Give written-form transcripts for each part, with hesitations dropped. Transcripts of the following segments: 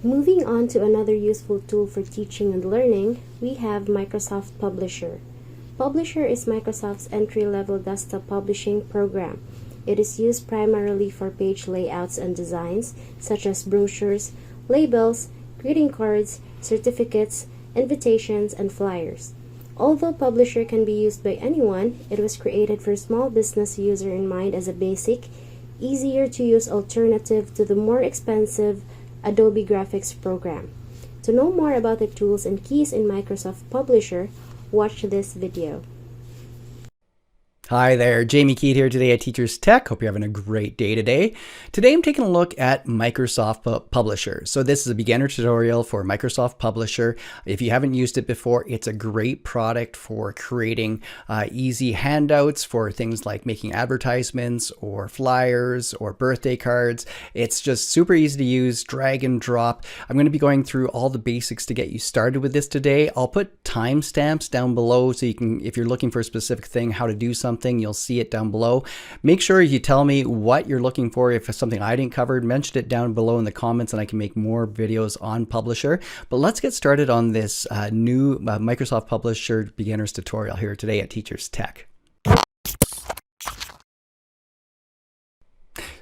Moving on to another useful tool for teaching and learning, we have Microsoft Publisher. Publisher is Microsoft's entry-level desktop publishing program. It is used primarily for page layouts and designs, such as brochures, labels, greeting cards, certificates, invitations, and flyers. Although Publisher can be used by anyone, it was created for small business user in mind as a basic, easier to use alternative to the more expensive Adobe Graphics program. To know more about the tools and keys in Microsoft Publisher, watch this video. Hi there, Jamie Keat here today at Teachers Tech. Hope you're having a great day today. Today I'm taking a look at Microsoft Publisher. So this is a beginner tutorial for Microsoft Publisher. If you haven't used it before, it's a great product for creating easy handouts for things like making advertisements or flyers or birthday cards. It's just super easy to use, drag and drop. I'm going to be going through all the basics to get you started with this today. I'll put timestamps down below so you can, if you're looking for a specific thing, how to do something, you'll see it down below. Make sure you tell me what you're looking for. If it's something I didn't cover, mention it down below in the comments and I can make more videos on Publisher. But let's get started on this new Microsoft Publisher beginners tutorial here today at Teachers Tech.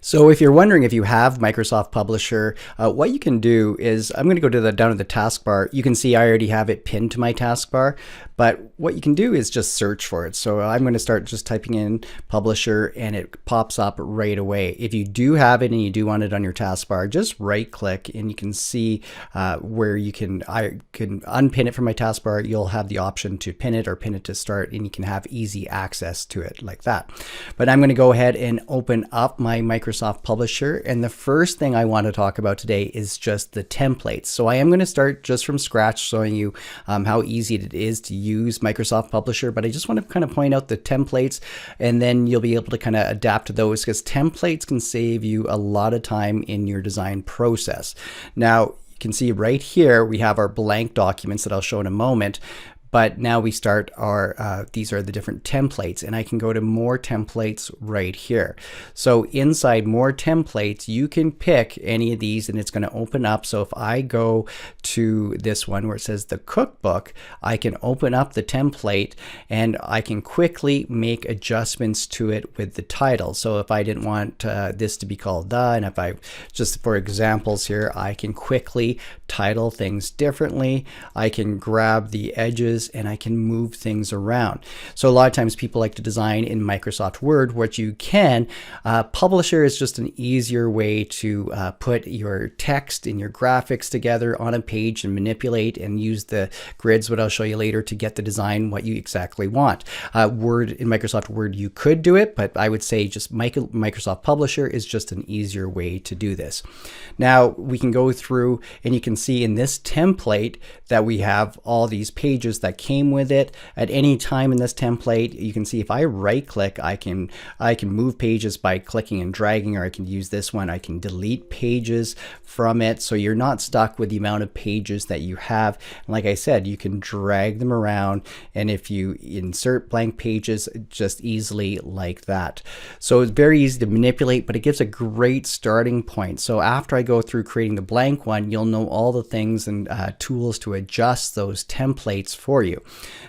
So if you're wondering if you have Microsoft Publisher, what you can do is, I'm going to go to down to the taskbar. You can see I already have it pinned to my taskbar, but what you can do is just search for it. So I'm going to start just typing in Publisher and it pops up right away. If you do have it and you do want it on your taskbar, just right click and you can see where I can unpin it from my taskbar. You'll have the option to pin it or pin it to start, and you can have easy access to it like that. But I'm going to go ahead and open up my Microsoft Publisher, and the first thing I want to talk about today is just the templates. So I am going to start just from scratch, showing you how easy it is to use Microsoft Publisher, but I just want to kind of point out the templates, and then you'll be able to kind of adapt to those, because templates can save you a lot of time in your design process. Now, you can see right here we have our blank documents that I'll show in a moment. But now we start our, these are the different templates, and I can go to more templates right here. So inside more templates, you can pick any of these and it's going to open up. So if I go to this one where it says the cookbook, I can open up the template and I can quickly make adjustments to it with the title. So if I didn't want this to be called and if I, just for examples here, I can quickly title things differently. I can grab the edges and I can move things around. So a lot of times people like to design in Microsoft Word, which you can. Publisher is just an easier way to put your text and your graphics together on a page and manipulate and use the grids, what I'll show you later, to get the design what you exactly want. Word, in Microsoft Word you could do it, but I would say just Microsoft Publisher is just an easier way to do this. Now we can go through and you can see in this template that we have all these pages that came with it. At any time in this template, you can see if I right click, I can move pages by clicking and dragging, or I can use this one. I can delete pages from it, so you're not stuck with the amount of pages that you have. And like I said, you can drag them around, and if you insert blank pages just easily like that. So it's very easy to manipulate, but it gives a great starting point. So after I go through creating the blank one, you'll know all the things and tools to adjust those templates for you.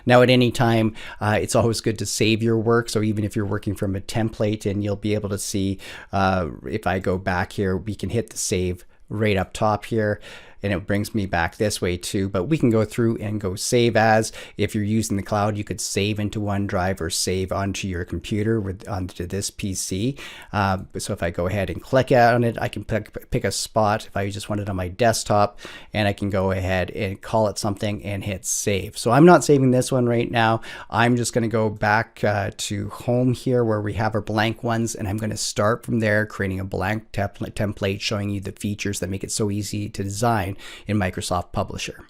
Now at any time, it's always good to save your work. So even if you're working from a template, and you'll be able to see, if I go back here, we can hit the save right up top here, and it brings me back this way too. But we can go through and go save as. If you're using the cloud, you could save into OneDrive or save onto your computer onto this PC. So if I go ahead and click on it, I can pick a spot if I just want it on my desktop, and I can go ahead and call it something and hit save. So I'm not saving this one right now. I'm just going to go back to home here where we have our blank ones, and I'm going to start from there, creating a blank template showing you the features that make it so easy to design in Microsoft Publisher.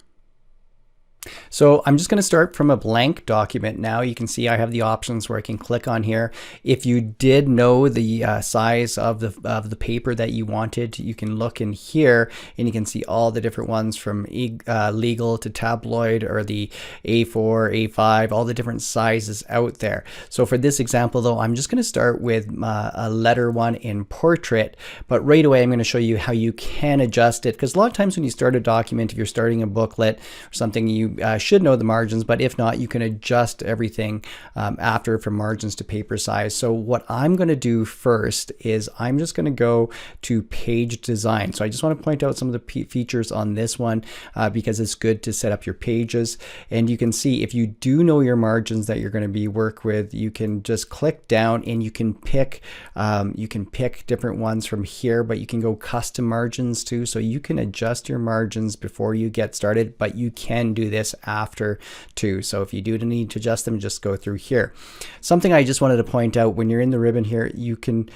So I'm just going to start from a blank document now. You can see I have the options where I can click on here. If you did know the size of the paper that you wanted, you can look in here and you can see all the different ones from legal to tabloid, or the A4, A5, all the different sizes out there. So for this example though, I'm just going to start with a letter one in portrait, but right away I'm going to show you how you can adjust it, because a lot of times when you start a document, if you're starting a booklet or something, you should know the margins, but if not, you can adjust everything after from margins to paper size. So what I'm going to do first is I'm just going to go to page design. So I just want to point out some of the features on this one because it's good to set up your pages. And you can see if you do know your margins that you're going to be work with, you can just click down and you can pick different ones from here, but you can go custom margins too. So you can adjust your margins before you get started, but you can do this after too. So if you do need to adjust them, just go through here. Something I just wanted to point out, when you're in the ribbon here, you can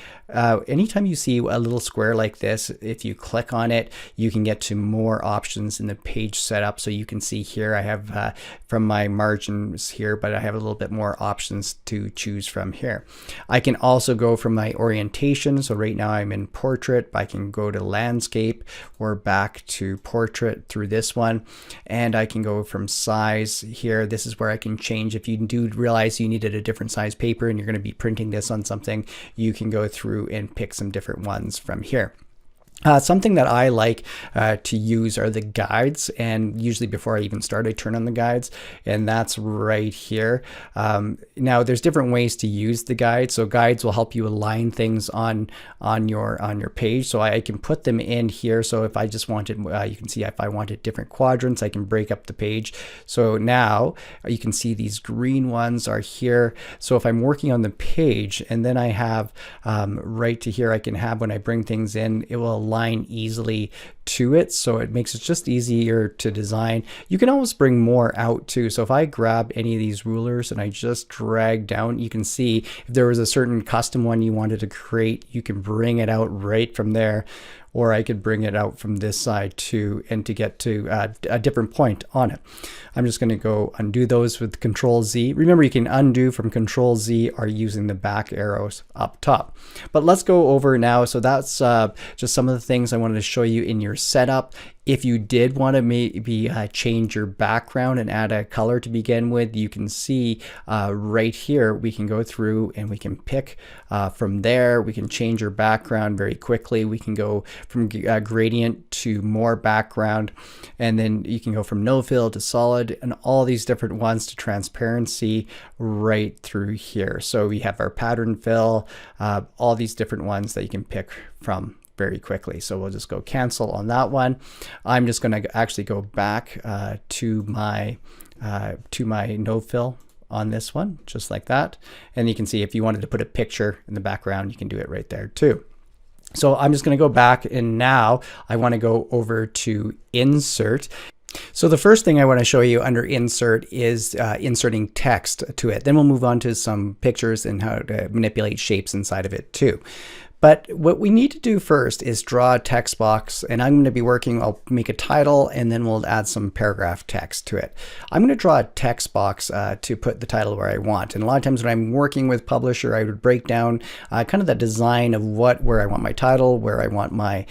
anytime you see a little square like this, if you click on it, you can get to more options in the page setup. So you can see here I have from my margins here, but I have a little bit more options to choose from here. I can also go from my orientation. So right now I'm in portrait, but I can go to landscape or back to portrait through this one, and I can go from size here. This is where I can change. If you do realize you needed a different size paper and you're going to be printing this on something, you can go through and pick some different ones from here. Something that I like to use are the guides, and usually before I even start I turn on the guides, and that's right here. Now there's different ways to use the guides. So guides will help you align things on your page. So I can put them in here. So if I just wanted, you can see if I wanted different quadrants, I can break up the page. So now you can see these green ones are here. So if I'm working on the page and then I have right to here, I can have, when I bring things in, it will align easily to it, so it makes it just easier to design. You can always bring more out too. So if I grab any of these rulers and I just drag down, you can see if there was a certain custom one you wanted to create, you can bring it out right from there. Or I could bring it out from this side too, and to get to a different point on it. I'm just going to go undo those with Control Z. Remember, you can undo from Control Z or using the back arrows up top. But let's go over now. So that's just some of the things I wanted to show you in your setup. If you did want to maybe change your background and add a color to begin with, you can see right here, we can go through and we can pick from there. We can change your background very quickly. We can go from gradient to more background, and then you can go from no fill to solid, and all these different ones to transparency right through here. So we have our pattern fill, all these different ones that you can pick from very quickly. So we'll just go cancel on that one. I'm just going to actually go back to my no fill on this one, just like that. And you can see if you wanted to put a picture in the background, you can do it right there too. So I'm just going to go back, and now I want to go over to insert. So the first thing I want to show you under insert is inserting text to it. Then we'll move on to some pictures and how to manipulate shapes inside of it too. But what we need to do first is draw a text box, and I'm going to be working, I'll make a title and then we'll add some paragraph text to it. I'm going to draw a text box to put the title where I want. And a lot of times when I'm working with Publisher, I would break down kind of the design of where I want my title, where I want my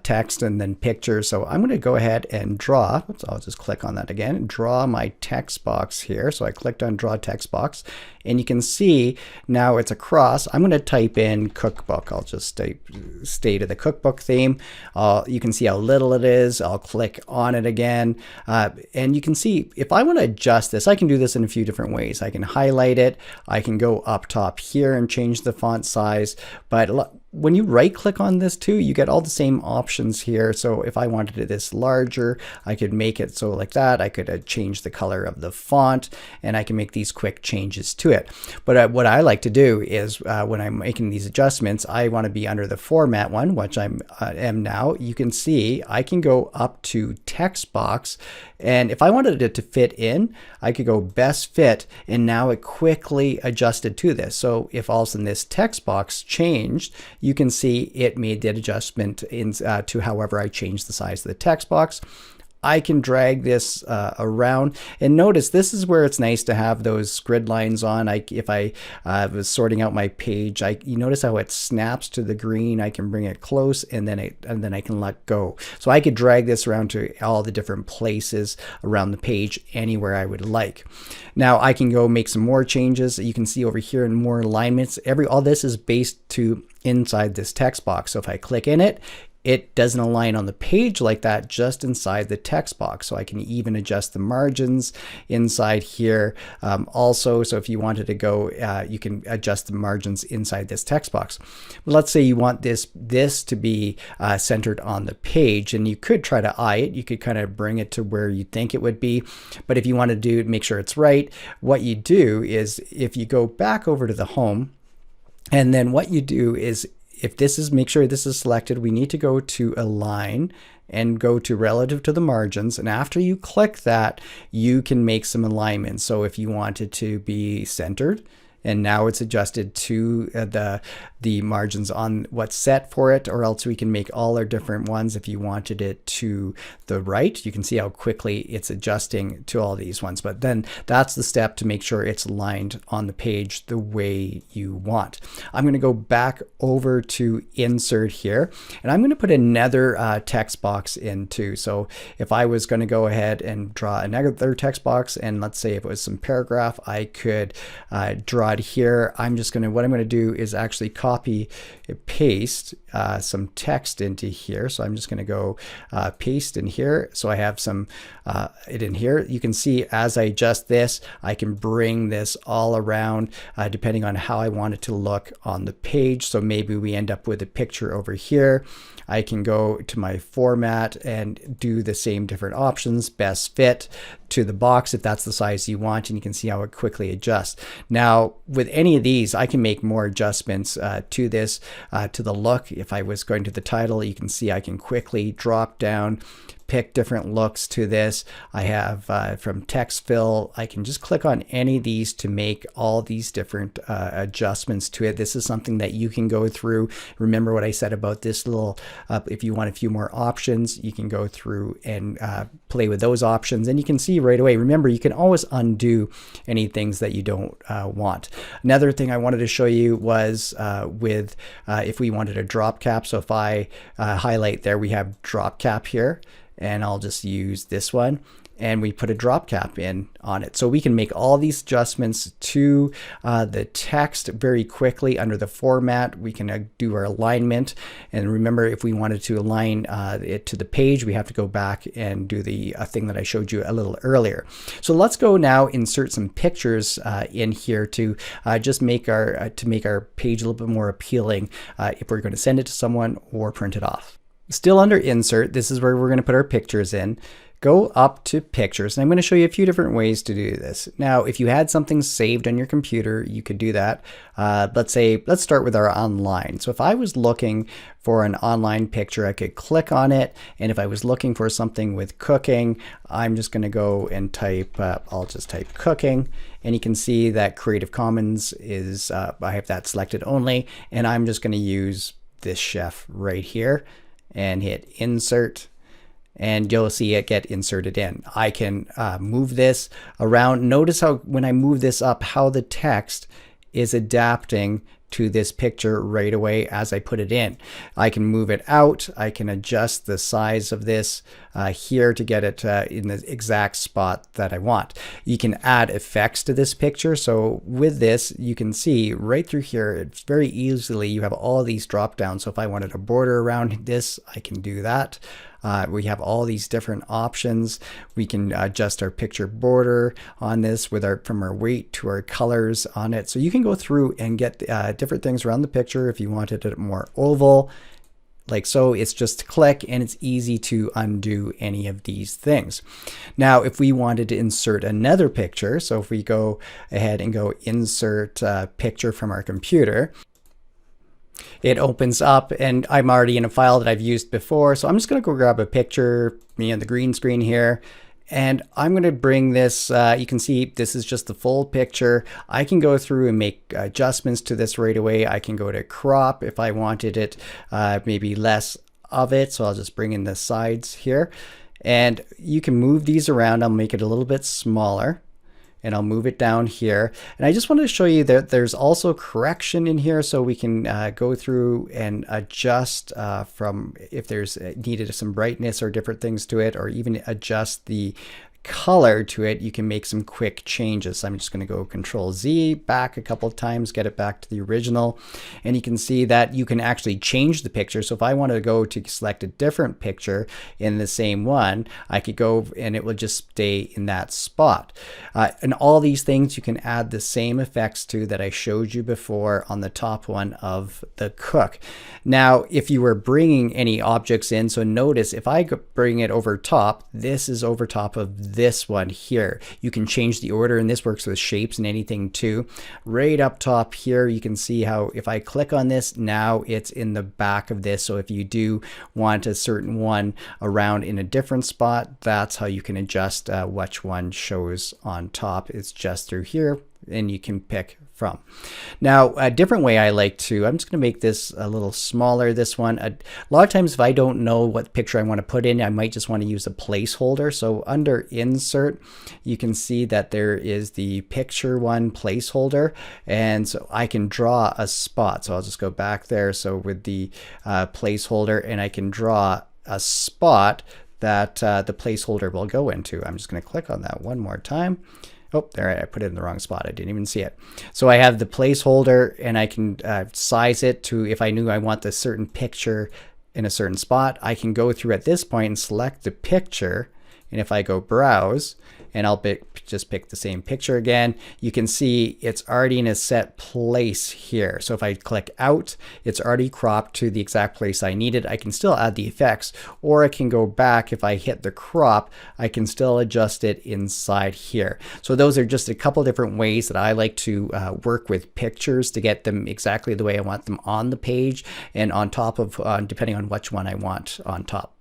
text, and then pictures. So I'm going to go ahead and draw, oops, I'll just click on that again, draw my text box here. So I clicked on draw text box, and you can see now it's across. I'm going to type in cookbook. I'll just stay to the cookbook theme. You can see how little it is. I'll click on it again. And you can see if I want to adjust this, I can do this in a few different ways. I can highlight it. I can go up top here and change the font size. But when you right click on this too, you get all the same options here. So if I wanted it this larger, I could make it so like that. I could change the color of the font, and I can make these quick changes to it. But what I like to do is when I'm making these adjustments, I want to be under the format one, which I am now. You can see I can go up to text box, and if I wanted it to fit in, I could go best fit, and now it quickly adjusted to this. So if all of a sudden this text box changed, you can see it made that adjustment to however I changed the size of the text box. I can drag this around, and notice this is where it's nice to have those grid lines on. If I was sorting out my page, you notice how it snaps to the green. I can bring it close, and then I can let go. So I could drag this around to all the different places around the page, anywhere I would like. Now I can go make some more changes. You can see over here in more alignments. All this is based to inside this text box. So if I click in it, it doesn't align on the page like that, just inside the text box. So I can even adjust the margins inside here also. So if you wanted to go, you can adjust the margins inside this text box. But let's say you want this to be centered on the page, and you could try to eye it. You could kind of bring it to where you think it would be. But if you want to make sure it's right, what you do is if you go back over to the home, and then what you do is, make sure this is selected, we need to go to align and go to relative to the margins. And after you click that, you can make some alignments. So if you want it to be centered, and now it's adjusted to the margins on what's set for it, or else we can make all our different ones. If you wanted it to the right, you can see how quickly it's adjusting to all these ones. But then that's the step to make sure it's aligned on the page the way you want. I'm going to go back over to insert here, and I'm going to put another text box in too. So if I was going to go ahead and draw another text box, and let's say if it was some paragraph, I could draw it here. What I'm going to do is actually copy and paste some text into here. So I'm just going to go paste in here. So I have some it in here. You can see as I adjust this, I can bring this all around depending on how I want it to look on the page. So maybe we end up with a picture over here. I can go to my format and do the same different options, best fit to the box if that's the size you want, and you can see how it quickly adjusts. Now with any of these, I can make more adjustments to this, to the look. If I was going to the title, you can see I can quickly drop down, pick different looks to this. I have from text fill, I can just click on any of these to make all these different adjustments to it. This is something that you can go through. Remember what I said about this little, if you want a few more options, you can go through and play with those options, and you can see right away. Remember, you can always undo any things that you don't want. Another thing I wanted to show you was with if we wanted a drop cap. So if I highlight there, we have drop cap here, and I'll just use this one, and we put a drop cap in on it. So we can make all these adjustments to the text very quickly under the format. We can do our alignment. And remember, if we wanted to align it to the page, we have to go back and do the thing that I showed you a little earlier. So let's go now insert some pictures in here to just make our page a little bit more appealing if we're going to send it to someone or print it off. Still under insert, this is where we're going to put our pictures in. Go up to pictures, and I'm going to show you a few different ways to do this. Now, if you had something saved on your computer, you could do that. Let's start with our online. So if I was looking for an online picture, I could click on it. And if I was looking for something with cooking, I'm just going to go and type, I'll just type cooking. And you can see that Creative Commons is, I have that selected only. And I'm just going to use this chef right here and hit insert, and you'll see it get inserted in. I can move this around. Notice how when I move this up, how the text is adapting to this picture right away as I put it in. I can move it out. I can adjust the size of this here to get it in the exact spot that I want. You can add effects to this picture. So with this, you can see right through here, it's very easily, you have all these drop downs. So if I wanted a border around this, I can do that. We have all these different options. We can adjust our picture border on this with from our weight to our colors on it. So you can go through and get different things around the picture. If you wanted it more oval, like so, it's just click, and it's easy to undo any of these things. Now, if we wanted to insert another picture, so if we go ahead and go insert picture from our computer, it opens up, and I'm already in a file that I've used before. So I'm just going to go grab a picture, me on the green screen here, and I'm going to bring this, you can see this is just the full picture. I can go through and make adjustments to this right away. I can go to crop if I wanted it, maybe less of it. So I'll just bring in the sides here. And you can move these around. I'll make it a little bit smaller, and I'll move it down here. And I just wanted to show you that there's also correction in here, so we can go through and adjust from if there's needed some brightness or different things to it, or even adjust the color to it. You can make some quick changes. I'm just going to go Control Z back a couple of times, get it back to the original, and you can see that you can actually change the picture. So if I want to go to select a different picture in the same one, I could go and it will just stay in that spot. And all these things you can add the same effects to that I showed you before on the top one of the Cook. Now, if you were bringing any objects in, so notice if I bring it over top, this is over top of this one here. You can change the order, and this works with shapes and anything too. Right up top here, you can see how if I click on this, now it's in the back of this. So if you do want a certain one around in a different spot, that's how you can adjust which one shows on top. It's just through here, and you can pick from. Now, a different way I like to, I'm just going to make this a little smaller, this one. A lot of times if I don't know what picture I want to put in, I might just want to use a placeholder. So under Insert, you can see that there is the Picture One placeholder, and so I can draw a spot. So I'll just go back there. So with the placeholder, and I can draw a spot that the placeholder will go into. I'm just going to click on that one more time. Oh, there, I put it in the wrong spot. I didn't even see it. So I have the placeholder, and I can size it to, if I knew I want this certain picture in a certain spot, I can go through at this point and select the picture. And if I go browse, and I'll just pick the same picture again, you can see it's already in a set place here. So if I click out, it's already cropped to the exact place I need it. I can still add the effects, or I can go back. If I hit the crop, I can still adjust it inside here. So those are just a couple different ways that I like to work with pictures to get them exactly the way I want them on the page and on top of, depending on which one I want on top.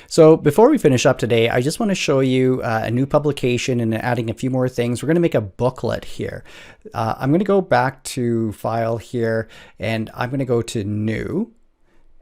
So before we finish up today, I just want to show you a new publication and adding a few more things. We're going to make a booklet here. I'm going to go back to File here, and I'm going to go to New.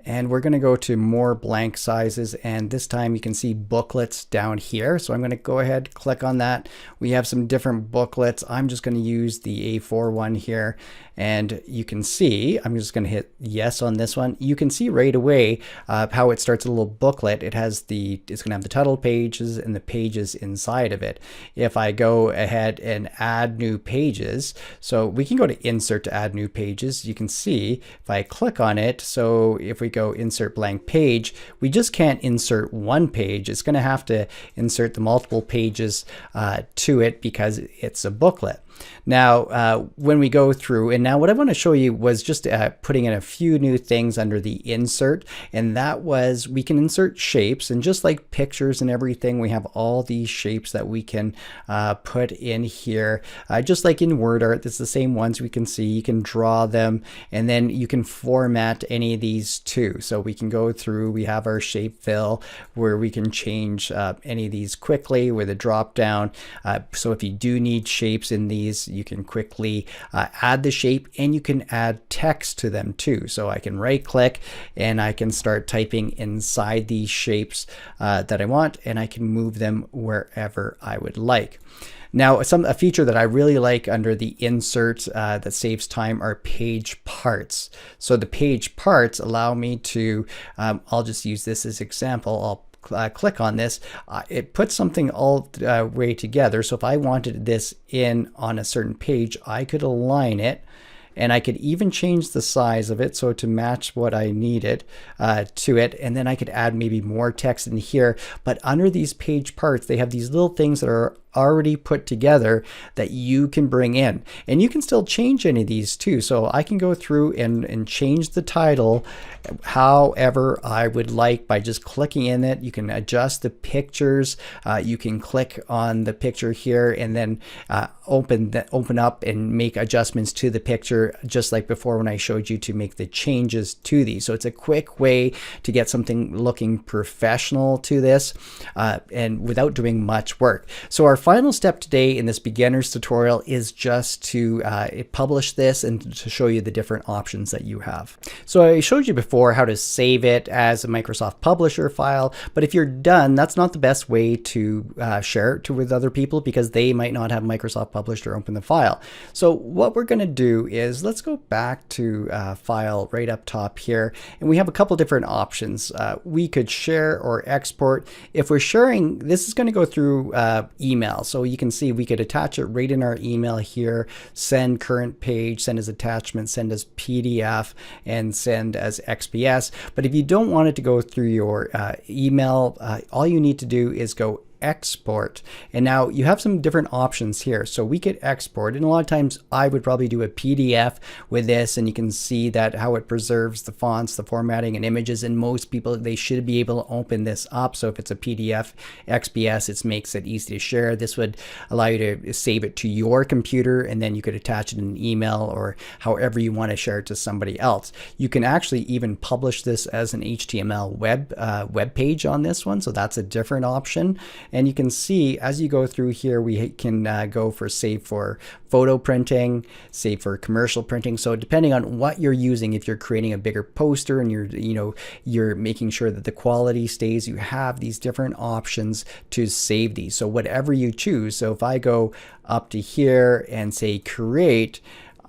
And we're going to go to more blank sizes, and this time you can see booklets down here. So I'm going to go ahead, click on that. We have some different booklets. I'm just going to use the A4 one here, and you can see, I'm just going to hit yes on this one. You can see right away how it starts a little booklet. It's going to have the title pages and the pages inside of it. If I go ahead and add new pages, so we can go to Insert to add new pages. You can see if I click on it, so if we go Insert Blank Page, we just can't insert one page. It's going to have to insert the multiple pages to it because it's a booklet. Now, when we go through, and now what I want to show you was just putting in a few new things under the insert, and that was we can insert shapes, and just like pictures and everything, we have all these shapes that we can put in here. Just like in WordArt, it's the same ones we can see. You can draw them, and then you can format any of these too. So we can go through, we have our shape fill where we can change any of these quickly with a drop down. So if you do need shapes in these, you can quickly add the shape, and you can add text to them too. So I can right click and I can start typing inside these shapes that I want, and I can move them wherever I would like. Now, a feature that I really like under the insert that saves time are page parts. So the page parts allow me to, I'll just use this as example. I'll click on this, it puts something all way together. So if I wanted this in on a certain page, I could align it, and I could even change the size of it so to match what I needed to it, and then I could add maybe more text in here. But under these page parts, they have these little things that are already put together that you can bring in, and you can still change any of these too. So I can go through and change the title however I would like by just clicking in it. You can adjust the pictures. You can click on the picture here and then open up and make adjustments to the picture, just like before when I showed you to make the changes to these. So it's a quick way to get something looking professional to this and without doing much work. So our final step today in this beginner's tutorial is just to publish this and to show you the different options that you have. So I showed you before how to save it as a Microsoft Publisher file, but if you're done, that's not the best way to share it with other people because they might not have Microsoft Publisher open the file. So what we're going to do is let's go back to File right up top here, and we have a couple different options. We could share or export. If we're sharing, this is going to go through email. So you can see we could attach it right in our email here, send current page, send as attachment, send as PDF, and send as XPS. But if you don't want it to go through your email, all you need to do is go export. And now you have some different options here. So we could export, and a lot of times I would probably do a PDF with this, and you can see that how it preserves the fonts, the formatting, and images. And most people, they should be able to open this up. So if it's a PDF, XPS, it makes it easy to share. This would allow you to save it to your computer, and then you could attach it in an email or however you want to share it to somebody else. You can actually even publish this as an HTML web page on this one. So that's a different option. And you can see as you go through here, we can go for save for photo printing, save for commercial printing. So depending on what you're using, if you're creating a bigger poster and you're making sure that the quality stays, you have these different options to save these. So whatever you choose. So if I go up to here and say create,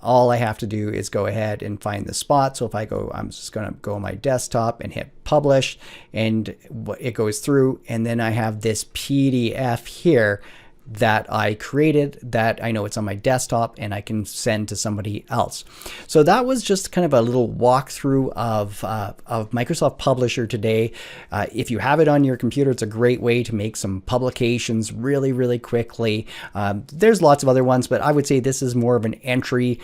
all I have to do is go ahead and find the spot. So if I go, I'm just going to go on my desktop and hit publish, and it goes through, and then I have this PDF here that I created that I know it's on my desktop and I can send to somebody else. So that was just kind of a little walkthrough of Microsoft Publisher today. If you have it on your computer, it's a great way to make some publications really, really quickly. There's lots of other ones, but I would say this is more of an entryway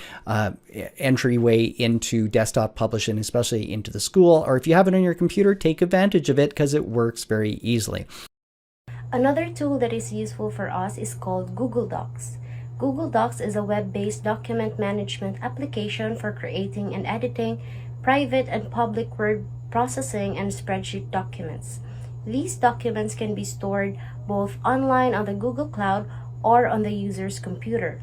into desktop publishing, especially into the school. Or if you have it on your computer, take advantage of it because it works very easily. Another tool that is useful for us is called Google Docs. Google Docs is a web-based document management application for creating and editing private and public word processing and spreadsheet documents. These documents can be stored both online on the Google Cloud or on the user's computer.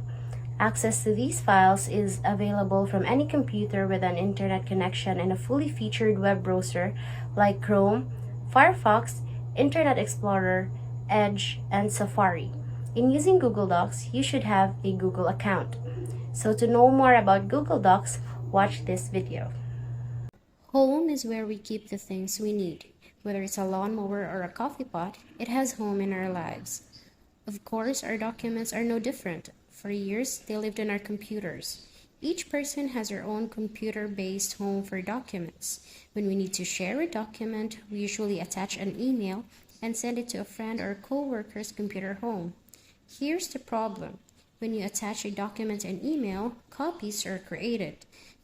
Access to these files is available from any computer with an internet connection and a fully featured web browser like Chrome, Firefox, Internet Explorer, Edge, and Safari. In using Google Docs, you should have a Google account. So to know more about Google Docs, watch this video. Home is where we keep the things we need. Whether it's a lawnmower or a coffee pot, it has home in our lives. Of course, our documents are no different. For years, they lived in our computers. Each person has their own computer-based home for documents. When we need to share a document, we usually attach an email and send it to a friend or co-worker's computer home. Here's the problem. When you attach a document and email, copies are created.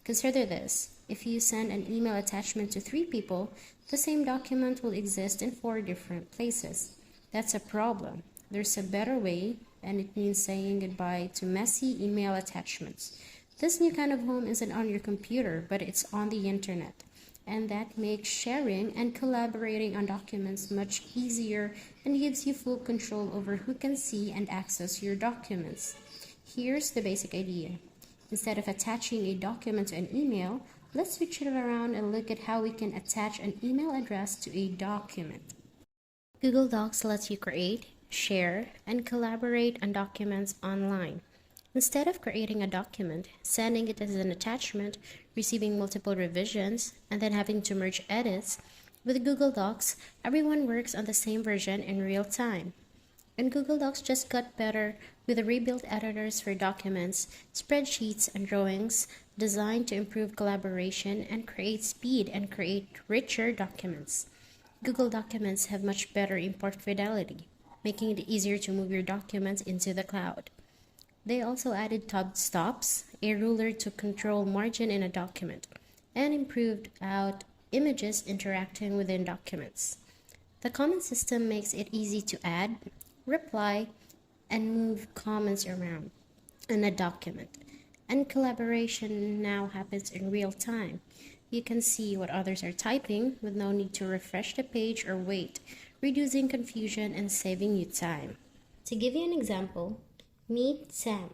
Consider this. If you send an email attachment to 3 people, the same document will exist in 4 different places. That's a problem. There's a better way, and it means saying goodbye to messy email attachments. This new kind of home isn't on your computer, but it's on the internet. And that makes sharing and collaborating on documents much easier and gives you full control over who can see and access your documents. Here's the basic idea. Instead of attaching a document to an email, let's switch it around and look at how we can attach an email address to a document. Google Docs lets you create, share, and collaborate on documents online. Instead of creating a document, sending it as an attachment, receiving multiple revisions, and then having to merge edits, with Google Docs, everyone works on the same version in real time. And Google Docs just got better with the rebuilt editors for documents, spreadsheets, and drawings designed to improve collaboration and create speed and create richer documents. Google Documents have much better import fidelity, making it easier to move your documents into the cloud. They also added tab stops, a ruler to control margin in a document, and improved out images interacting within documents. The comment system makes it easy to add, reply, and move comments around in a document. And collaboration now happens in real time. You can see what others are typing with no need to refresh the page or wait, reducing confusion and saving you time. To give you an example, meet Sam.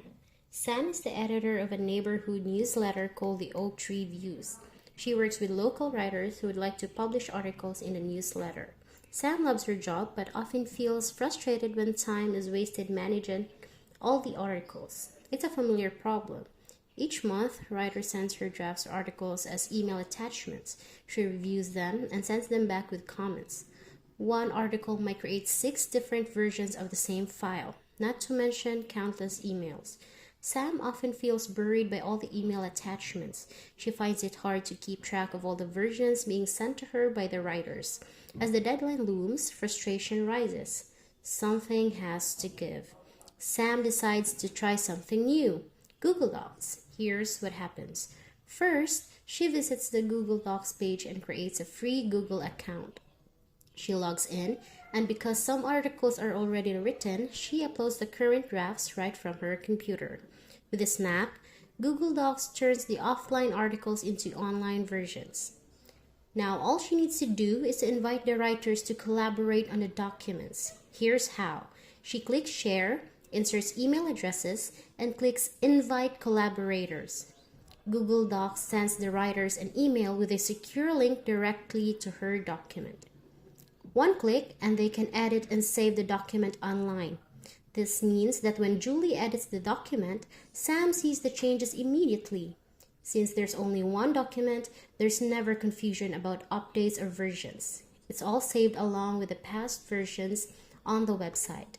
Sam is the editor of a neighborhood newsletter called the Oak Tree Views. She works with local writers who would like to publish articles in the newsletter. Sam loves her job but often feels frustrated when time is wasted managing all the articles. It's a familiar problem. Each month, writer sends her drafts or articles as email attachments. She reviews them and sends them back with comments. One article might create 6 different versions of the same file, not to mention countless emails. Sam often feels buried by all the email attachments. She finds it hard to keep track of all the versions being sent to her by the writers. As the deadline looms, frustration rises. Something has to give. Sam decides to try something new. Google Docs. Here's what happens. First, she visits the Google Docs page and creates a free Google account. She logs in, and because some articles are already written, she uploads the current drafts right from her computer. With a snap, Google Docs turns the offline articles into online versions. Now, all she needs to do is to invite the writers to collaborate on the documents. Here's how. She clicks Share, inserts email addresses, and clicks Invite Collaborators. Google Docs sends the writers an email with a secure link directly to her document. One click and they can edit and save the document online. This means that when Julie edits the document, Sam sees the changes immediately. Since there's only one document, there's never confusion about updates or versions. It's all saved along with the past versions on the website.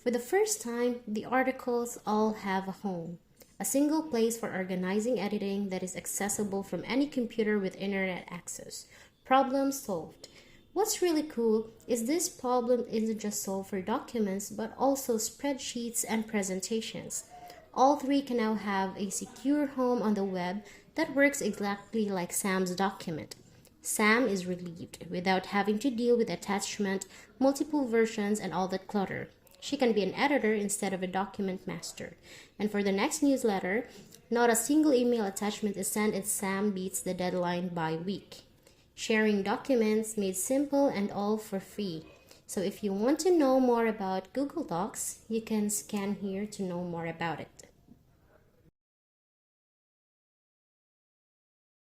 For the first time, the articles all have a home, a single place for organizing editing that is accessible from any computer with internet access. Problem solved. What's really cool is this problem isn't just solved for documents but also spreadsheets and presentations. All 3 can now have a secure home on the web that works exactly like Sam's document. Sam is relieved without having to deal with attachment, multiple versions, and all that clutter. She can be an editor instead of a document master. And for the next newsletter, not a single email attachment is sent and Sam beats the deadline by week. Sharing documents made simple and all for free. So if you want to know more about Google Docs, you can scan here to know more about it.